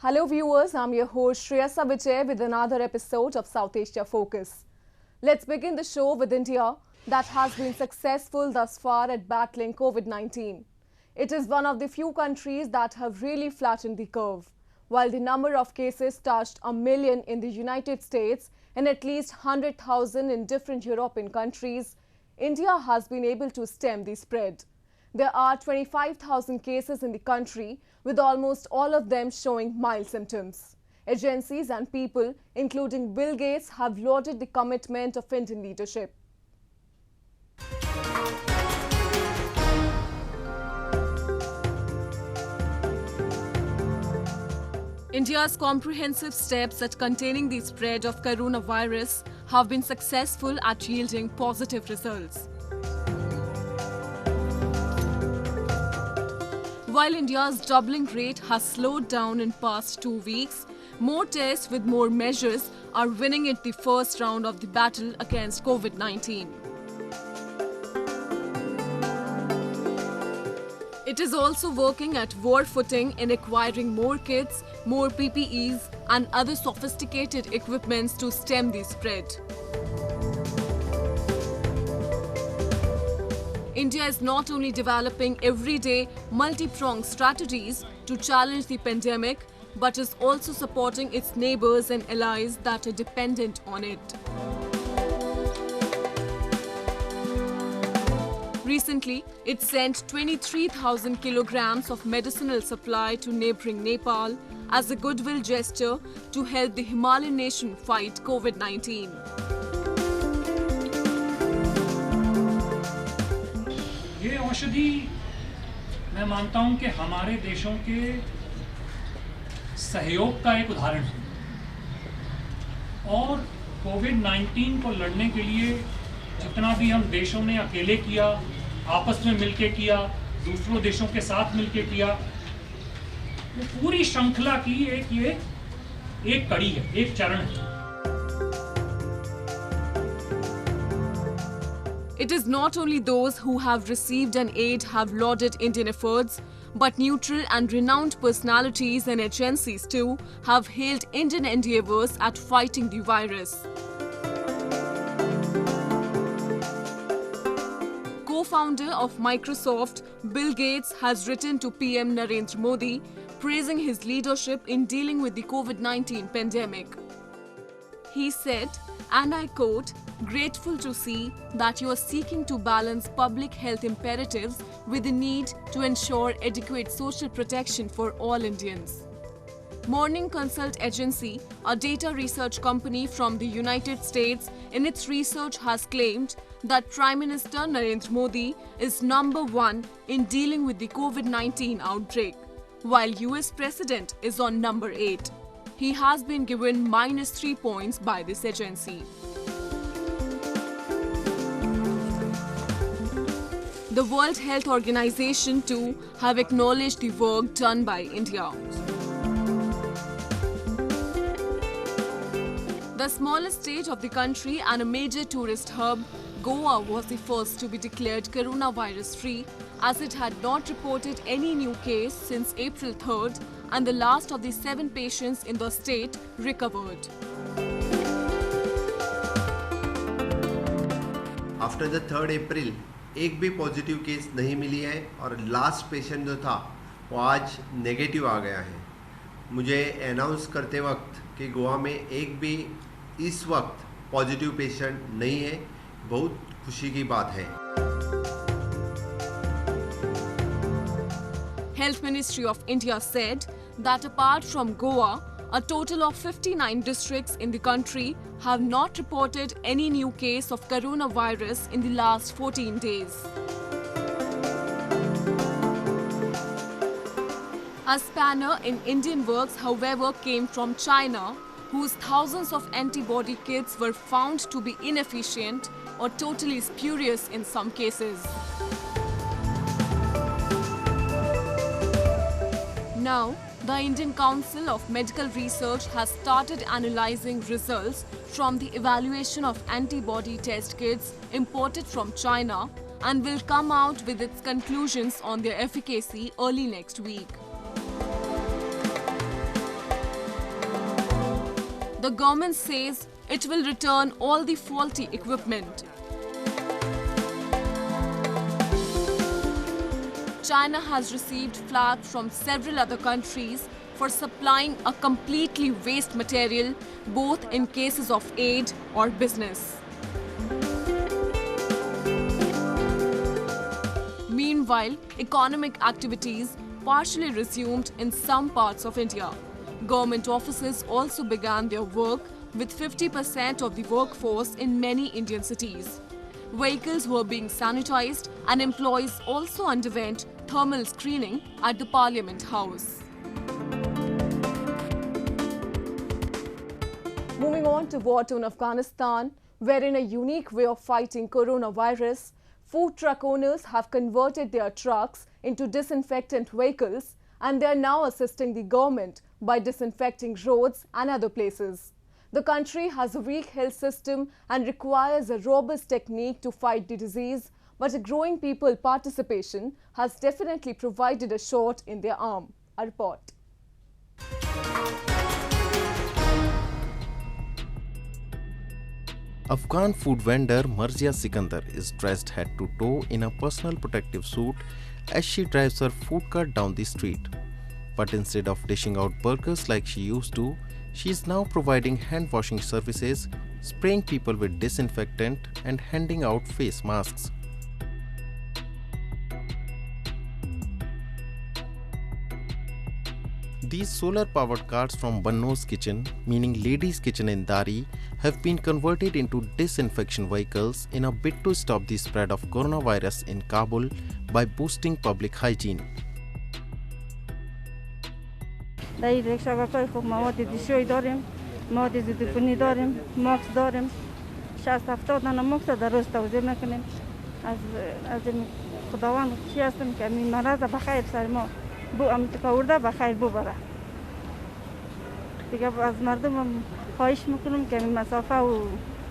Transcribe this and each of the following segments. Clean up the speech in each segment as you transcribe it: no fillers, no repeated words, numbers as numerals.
Hello viewers, I'm your host Shreya Savijay with another episode of South Asia Focus. Let's begin the show with India that has been successful thus far at battling COVID-19. It is one of the few countries that have really flattened the curve. While the number of cases touched 1 million in the United States and at least 100,000 in different European countries, India has been able to stem the spread. There are 25,000 cases in the country, with almost all of them showing mild symptoms. Agencies and people, including Bill Gates, have lauded the commitment of Indian leadership. India's comprehensive steps at containing the spread of coronavirus have been successful at yielding positive results. While India's doubling rate has slowed down in past 2 weeks, more tests with more measures are winning it the first round of the battle against COVID-19. It is also working at war footing in acquiring more kits, more PPEs and other sophisticated equipments to stem the spread. India is not only developing everyday multi-pronged strategies to challenge the pandemic, but is also supporting its neighbours and allies that are dependent on it. Recently, it sent 23,000 kilograms of medicinal supply to neighbouring Nepal as a goodwill gesture to help the Himalayan nation fight COVID-19. ये औषधि मैं मानता हूं कि हमारे देशों के सहयोग का एक उदाहरण है और कोविड-19 को लड़ने के लिए जितना भी हम देशों ने अकेले किया, आपस में मिलके किया, दूसरों देशों के साथ मिलके किया, वो पूरी श्रृंखला की एक कड़ी है, एक चरण है. It is not only those who have received an aid have lauded Indian efforts, but neutral and renowned personalities and agencies too have hailed Indian endeavours at fighting the virus. Co-founder of Microsoft, Bill Gates, has written to PM Narendra Modi praising his leadership in dealing with the COVID-19 pandemic. He said, and I quote, "Grateful to see that you are seeking to balance public health imperatives with the need to ensure adequate social protection for all Indians." Morning Consult Agency, a data research company from the United States, in its research has claimed that Prime Minister Narendra Modi is #1 in dealing with the COVID-19 outbreak, while US President is on number 8. He has been given -3 points by this agency. The World Health Organization too have acknowledged the work done by India. The smallest state of the country and a major tourist hub, Goa was the first to be declared coronavirus-free, as it had not reported any new case since April 3rd, and the last of the 7 patients in the state recovered. After the 3rd April, एक भी positive case नहीं मिली है और last patient जो था वो आज negative आ गया है. मुझे अनाउंस करते वक्त कि गोवा में एक भी इस वक्त पॉजिटिव पेशेंट नहीं है, बहुत खुशी की बात है. Health Ministry of India said that apart from Goa, a total of 59 districts in the country have not reported any new case of coronavirus in the last 14 days. A spanner in Indian works, however, came from China, whose thousands of antibody kits were found to be inefficient or totally spurious in some cases. Now, the Indian Council of Medical Research has started analysing results from the evaluation of antibody test kits imported from China and will come out with its conclusions on their efficacy early next week. The government says it will return all the faulty equipment. China has received flack from several other countries for supplying a completely waste material, both in cases of aid or business. Meanwhile, economic activities partially resumed in some parts of India. Government offices also began their work with 50% of the workforce in many Indian cities. Vehicles were being sanitized and employees also underwent thermal screening at the Parliament House. Moving on to war in Afghanistan, where in a unique way of fighting coronavirus, food truck owners have converted their trucks into disinfectant vehicles, and they are now assisting the government by disinfecting roads and other places. The country has a weak health system and requires a robust technique to fight the disease, but a growing people participation has definitely provided a shot in their arm. A report. Afghan food vendor Marzia Sikandar is dressed head to toe in a personal protective suit as she drives her food cart down the street. But instead of dishing out burgers like she used to, she is now providing hand washing services, spraying people with disinfectant and handing out face masks. These solar-powered carts from Banno's Kitchen, meaning Ladies' Kitchen in Dari, have been converted into disinfection vehicles in a bid to stop the spread of coronavirus in Kabul by boosting public hygiene. در رکشاگاه‌های خوب مواد دیشویی داریم، مواد ضدعفونی داریم، ماکس داریم. 60-70 دانه ماکس در روز توزیع میکنیم. از خداوند چی هستیم که این مرض بخیر سر ما آورده بخیر ببره. دیگه از مردم خواهش میکنم که این مسافه و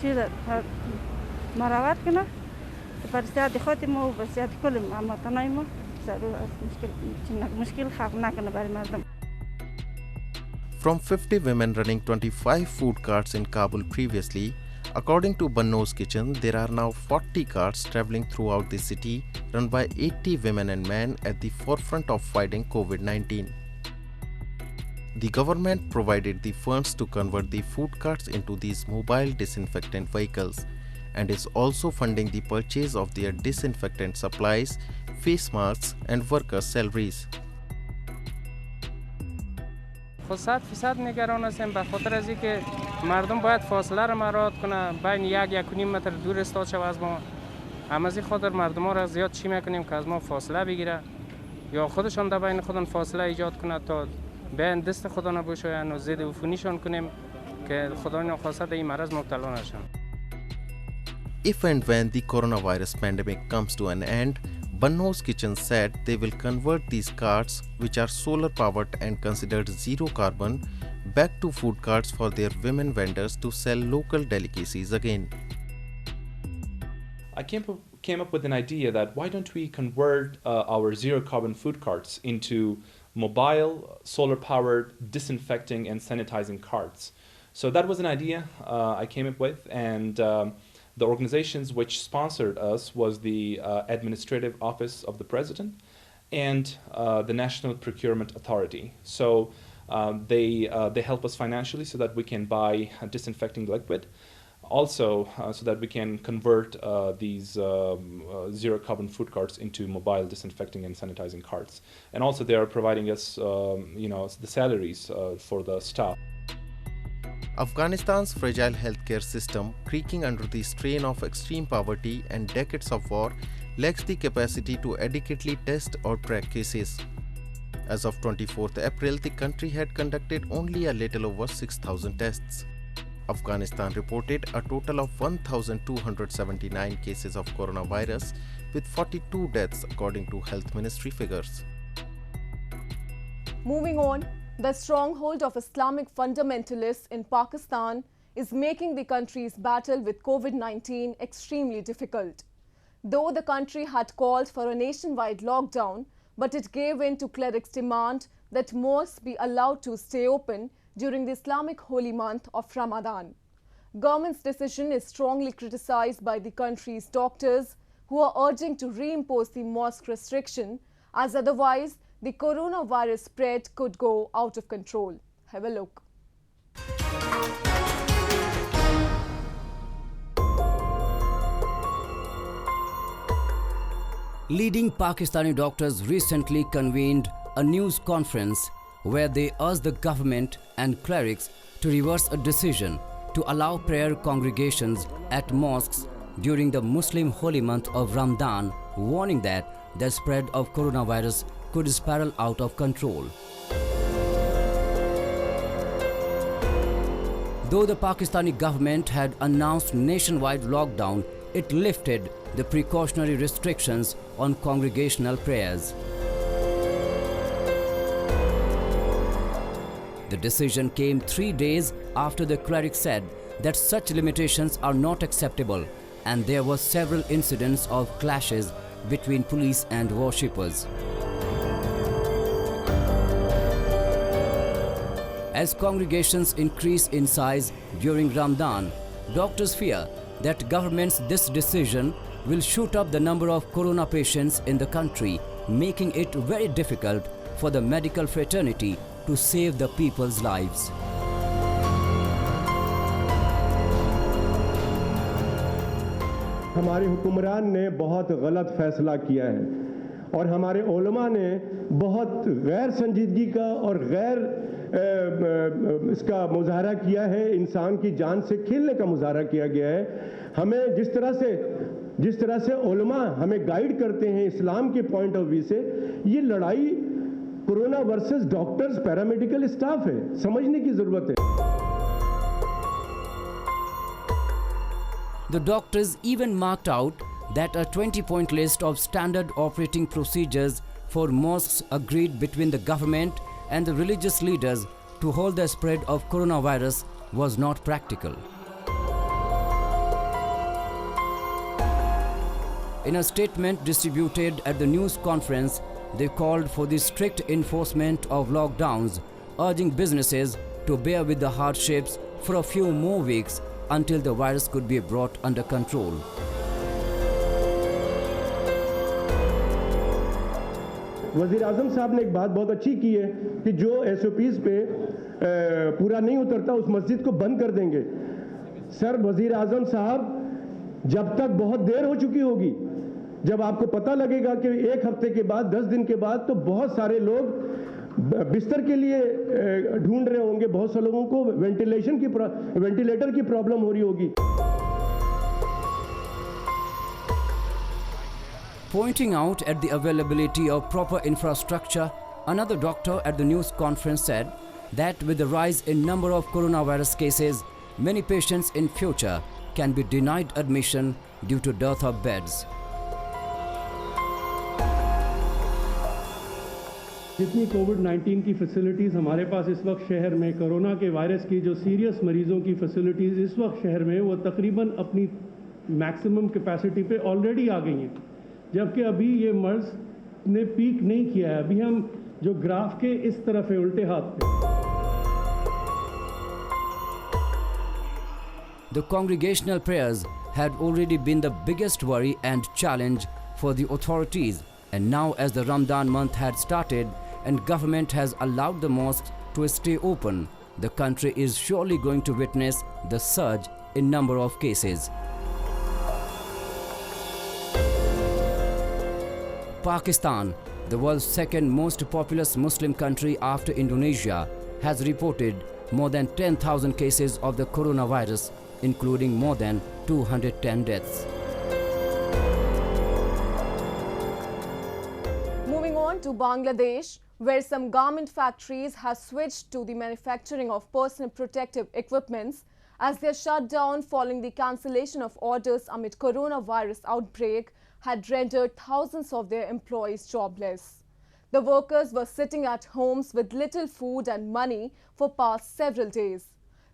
چیز مراعات کنه برای صحت خود ما و برای صحت کل هموطنان ما ضرور مشکل خلق نکنه برای مردم. From 50 women running 25 food carts in Kabul previously, according to Banno's Kitchen, there are now 40 carts traveling throughout the city run by 80 women and men at the forefront of fighting COVID-19. The government provided the funds to convert the food carts into these mobile disinfectant vehicles and is also funding the purchase of their disinfectant supplies, face masks and workers' salaries. خود 100% نگران هستیم به خاطر از اینکه مردم باید فاصله را مراعات کنه بین 1-1.5 متر دور استاد شود از ما. هم از این خاطر مردم ها را زیاد چی میکنیم که از ما فاصله بگیره یا خودشان در بین خودن فاصله ایجاد کنه تا بین دست خدا نبوشن و ضد عفونیشان کنیم که خدا نخواسته این مرض مبتلا نشن. If and when the coronavirus pandemic comes to an end, Banno's Kitchen said they will convert these carts, which are solar powered and considered zero carbon, back to food carts for their women vendors to sell local delicacies again. I came up with an idea that why don't we convert our zero carbon food carts into mobile solar powered disinfecting and sanitizing carts. So that was an idea I came up with, and the organizations which sponsored us was the Administrative Office of the President and the National Procurement Authority. So they help us financially so that we can buy disinfecting liquid. Also, so that we can convert these zero carbon food carts into mobile disinfecting and sanitizing carts. And also they are providing us, the salaries for the staff. Afghanistan's fragile healthcare system, creaking under the strain of extreme poverty and decades of war, lacks the capacity to adequately test or track cases. As of 24th April, the country had conducted only a little over 6,000 tests. Afghanistan reported a total of 1,279 cases of coronavirus, with 42 deaths according to Health Ministry figures. Moving on, the stronghold of Islamic fundamentalists in Pakistan is making the country's battle with COVID-19 extremely difficult. Though the country had called for a nationwide lockdown, but it gave in to clerics' demand that mosques be allowed to stay open during the Islamic holy month of Ramadan. Government's decision is strongly criticized by the country's doctors, who are urging to reimpose the mosque restriction, as otherwise the coronavirus spread could go out of control. Have a look. Leading Pakistani doctors recently convened a news conference where they urged the government and clerics to reverse a decision to allow prayer congregations at mosques during the Muslim holy month of Ramadan, warning that the spread of coronavirus could spiral out of control. Though the Pakistani government had announced nationwide lockdown, it lifted the precautionary restrictions on congregational prayers. The decision came 3 days after the cleric said that such limitations are not acceptable, and there were several incidents of clashes between police and worshippers. As congregations increase in size during Ramadan, doctors fear that government's this decision will shoot up the number of corona patients in the country, making it very difficult for the medical fraternity to save the people's lives. हमारे हुक्मरान ने बहुत गलत फैसला किया है और हमारे उलमा ने बहुत गैर संजीदगी का और गैर इसका मुजाहरा किया है, इंसान की जान से खेलने का मुजाहरा किया गया है। हमें जिस तरह से उलमा हमें गाइड करते हैं इस्लाम के पॉइंट ऑफ व्यू से, ये लड़ाई corona versus doctors paramedical staff है, समझने की जरूरत है। The doctors even marked out that a 20-point list of standard operating procedures for mosques agreed between the government and the religious leaders to hold the spread of coronavirus was not practical. In a statement distributed at the news conference, they called for the strict enforcement of lockdowns, urging businesses to bear with the hardships for a few more weeks until the virus could be brought under control. वज़ीर आज़म साहब ने एक बात बहुत अच्छी की है कि जो SOPs पे पूरा नहीं उतरता उस मस्जिद को बंद कर देंगे। सर वज़ीर आज़म साहब, जब तक बहुत देर हो चुकी होगी, जब आपको पता लगेगा कि 1 हफ्ते के बाद 10 दिन के बाद तो बहुत सारे लोग बिस्तर के लिए ढूंढ रहे होंगे, बहुत से लोगों को वेंटिलेटर की प्रॉब्लम हो रही होगी। Pointing out at the availability of proper infrastructure, another doctor at the news conference said that with the rise in number of coronavirus cases, many patients in future can be denied admission due to dearth of beds. जितनी कोविड-19 की facilities हमारे पास इस वक्त शहर में, corona के virus की जो सीरियस मरीज़ों की फैसिलिटीज़ इस वक्त शहर में, वो तकरीबन अपनी मैक्सिमम कैपेसिटी पे ऑलरेडी आ गई हैं, जबकि अभी ये मर्ज ने पीक नहीं किया है। अभी हम जो ग्राफ के इस तरफ है, उल्टे हाथ पे। The congregational prayers had already been the biggest worry and challenge for the authorities, and now as the Ramadan month had started and government has allowed the mosques to stay open, the country is surely going to witness the surge in number of cases. Pakistan, the world's second most populous Muslim country after Indonesia, has reported more than 10,000 cases of the coronavirus, including more than 210 deaths. Moving on to Bangladesh, where some garment factories have switched to the manufacturing of personal protective equipments as their shutdown following the cancellation of orders amid coronavirus outbreak had rendered thousands of their employees jobless. The workers were sitting at homes with little food and money for past several days.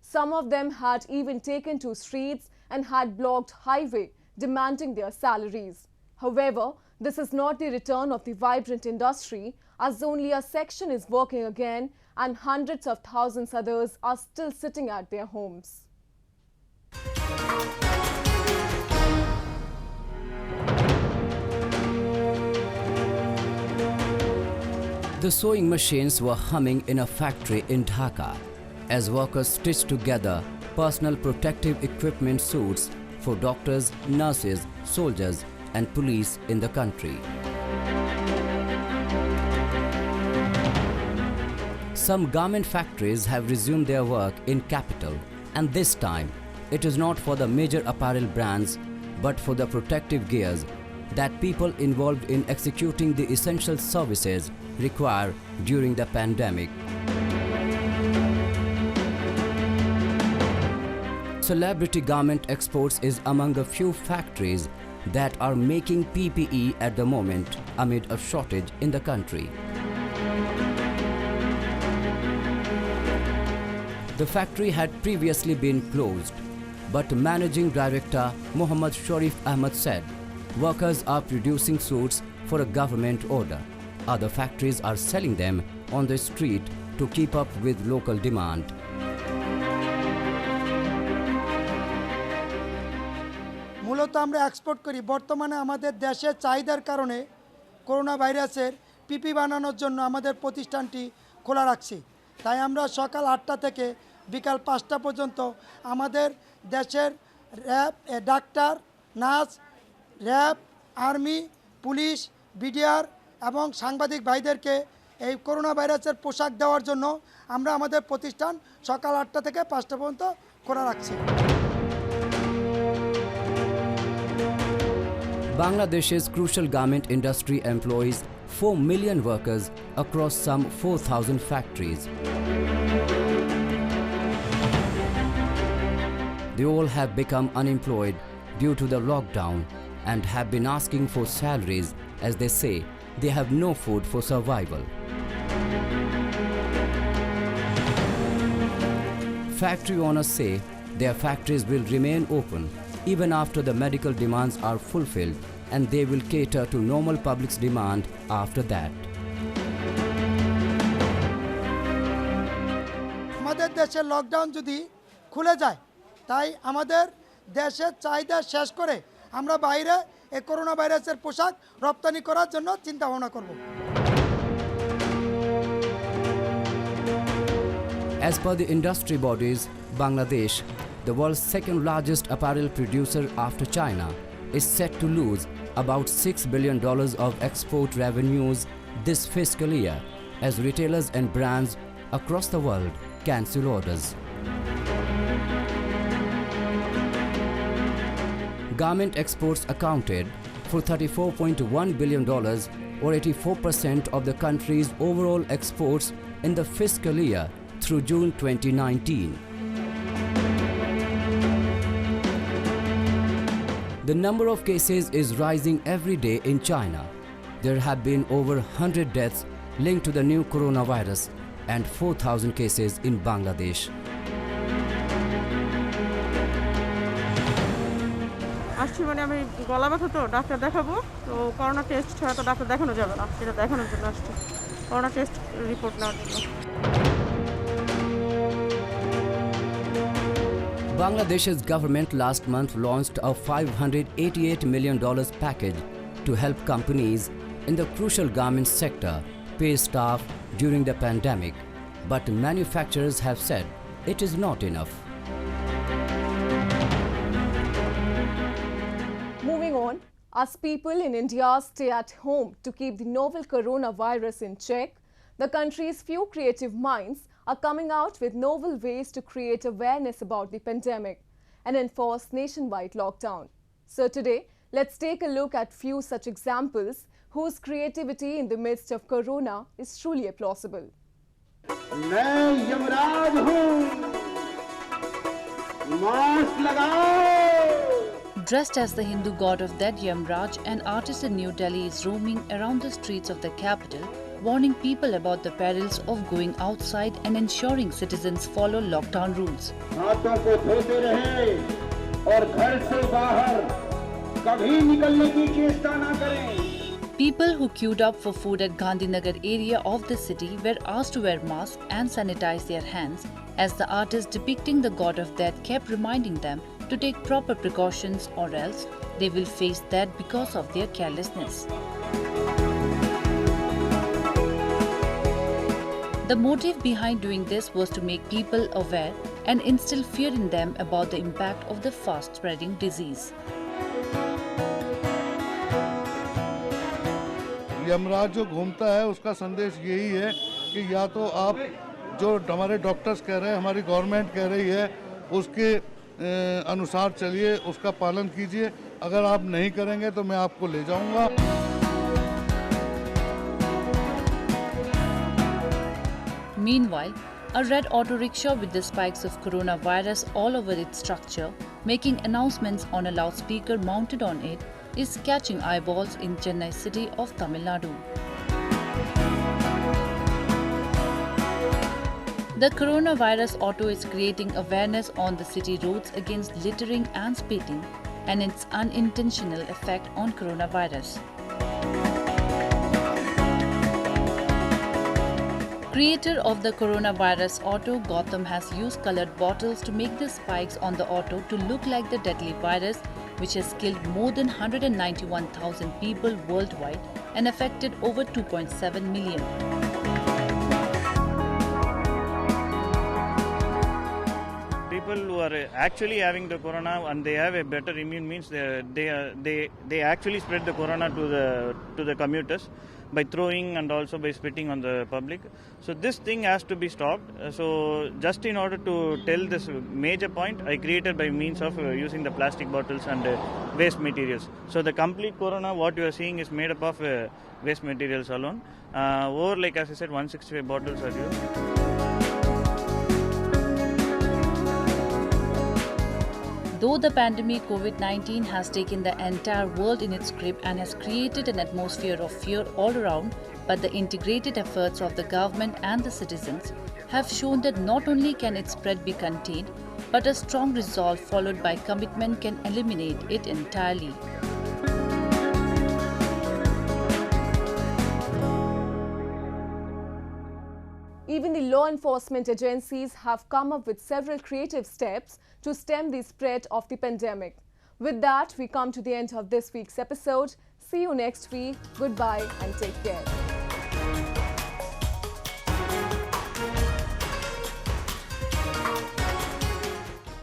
Some of them had even taken to streets and had blocked highway demanding their salaries. However, this is not the return of the vibrant industry, as only a section is working again and hundreds of thousands others are still sitting at their homes. The sewing machines were humming in a factory in Dhaka as workers stitched together personal protective equipment suits for doctors, nurses, soldiers and police in the country. Some garment factories have resumed their work in capital, and this time it is not for the major apparel brands but for the protective gears that people involved in executing the essential services require during the pandemic. Celebrity Garment Exports is among the few factories that are making PPE at the moment amid a shortage in the country. The factory had previously been closed, but Managing Director Muhammad Sharif Ahmed said workers are producing suits for a government order. Other factories are selling them on the street to keep up with local demand. মূলত আমরা export করি। বর্তমানে আমাদের দেশের চাহিদার কারণে corona ভাইরাসের পিপি বানানোর জন্য আমাদের প্রতিষ্ঠানটি খোলা রাখছি। তাই আমরা সকাল 8টা থেকে বিকাল 5টা পর্যন্ত আমাদের দেশের RAB, doctor, nurse, RAB, army, police, BDR এবং সাংবাদিক ভাইদেরকে এই করোনা ভাইরাসের পোশাক দেওয়ার জন্য আমরা আমাদের প্রতিষ্ঠান সকাল 8টা থেকে 5টা পর্যন্ত খোলা রাখছি। Bangladesh's crucial garment industry employs 4 million workers across some 4,000 factories. They all have become unemployed due to the lockdown and have been asking for salaries as they say they have no food for survival. Factory owners say their factories will remain open even after the medical demands are fulfilled, and they will cater to normal public's demand after that. আমাদের দেশের lockdown যদি খুলে যায় তাই আমাদের দেশের চাহিদা শেষ করে আমরা বাইরে এই করোনা ভাইরাসের পোশাক রপ্তানি করার জন্য চিন্তা ভাবনা করব। As per the industry bodies, Bangladesh, the world's second largest apparel producer after China, is set to lose about $6 billion of export revenues this fiscal year as retailers and brands across the world cancel orders. Garment exports accounted for $34.1 billion or 84% of the country's overall exports in the fiscal year through June 2019. The number of cases is rising every day in China. There have been over 100 deaths linked to the new coronavirus and 4,000 cases in Bangladesh. আসছি মানে আমি গলা ব্যথা তো doctor দেখাবো, তো corona test ছাড়া তো ডাক্তার দেখানো যাবে না, সেটা দেখানোর জন্য আসছি, করোনা টেস্ট রিপোর্ট নেওয়ার জন্য। Bangladesh's government last month launched a $588 million package to help companies in the crucial garment sector pay staff during the pandemic, but manufacturers have said it is not enough. Moving on, as people in India stay at home to keep the novel coronavirus in check, the country's few creative minds are coming out with novel ways to create awareness about the pandemic and enforce nationwide lockdown. So today, let's take a look at few such examples whose creativity in the midst of corona is truly plausible. मैं यमराज हूँ, mask लगाओ। Dressed as the Hindu god of dead Yamraj, an artist in New Delhi is roaming around the streets of the capital, warning people about the perils of going outside and ensuring citizens follow lockdown rules. हाथों को धोते रहें और घर से बाहर कभी निकलने की चेष्टा न करें। People who queued up for food at Gandhinagar area of the city were asked to wear masks and sanitize their hands, as the artist depicting the god of death kept reminding them to take proper precautions or else they will face death because of their carelessness. The motive behind doing this was to make people aware and instill fear in them about the impact of the fast-spreading disease. Yamraj जो घूमता है उसका संदेश यही है कि या तो आप जो हमारे डॉक्टर्स कह रहे हैं, हमारी गवर्नमेंट कह रही है, उसके अनुसार चलिए, उसका पालन कीजिए। अगर आप नहीं करेंगे तो मैं आपको ले जाऊंगा। Meanwhile, a red auto rickshaw with the spikes of coronavirus all over its structure, making announcements on a loudspeaker mounted on it, is catching eyeballs in Chennai city of Tamil Nadu. The coronavirus auto is creating awareness on the city roads against littering and spitting and its unintentional effect on coronavirus. Creator of the coronavirus auto, Gautam, has used colored bottles to make the spikes on the auto to look like the deadly virus, which has killed more than 191,000 people worldwide and affected over 2.7 million. People who are actually having the corona and they have a better immune means they actually spread the corona to the commuters by throwing and also by spitting on the public. So this thing has to be stopped. So just in order to tell this major point, I created by means of using the plastic bottles and waste materials. So the complete corona what you are seeing is made up of waste materials alone. Over, like as I said, 165 bottles are used. Though the pandemic COVID-19 has taken the entire world in its grip and has created an atmosphere of fear all around, but the integrated efforts of the government and the citizens have shown that not only can its spread be contained, but a strong resolve followed by commitment can eliminate it entirely. Even the law enforcement agencies have come up with several creative steps to stem the spread of the pandemic. With that, we come to the end of this week's episode. See you next week. Goodbye and take care.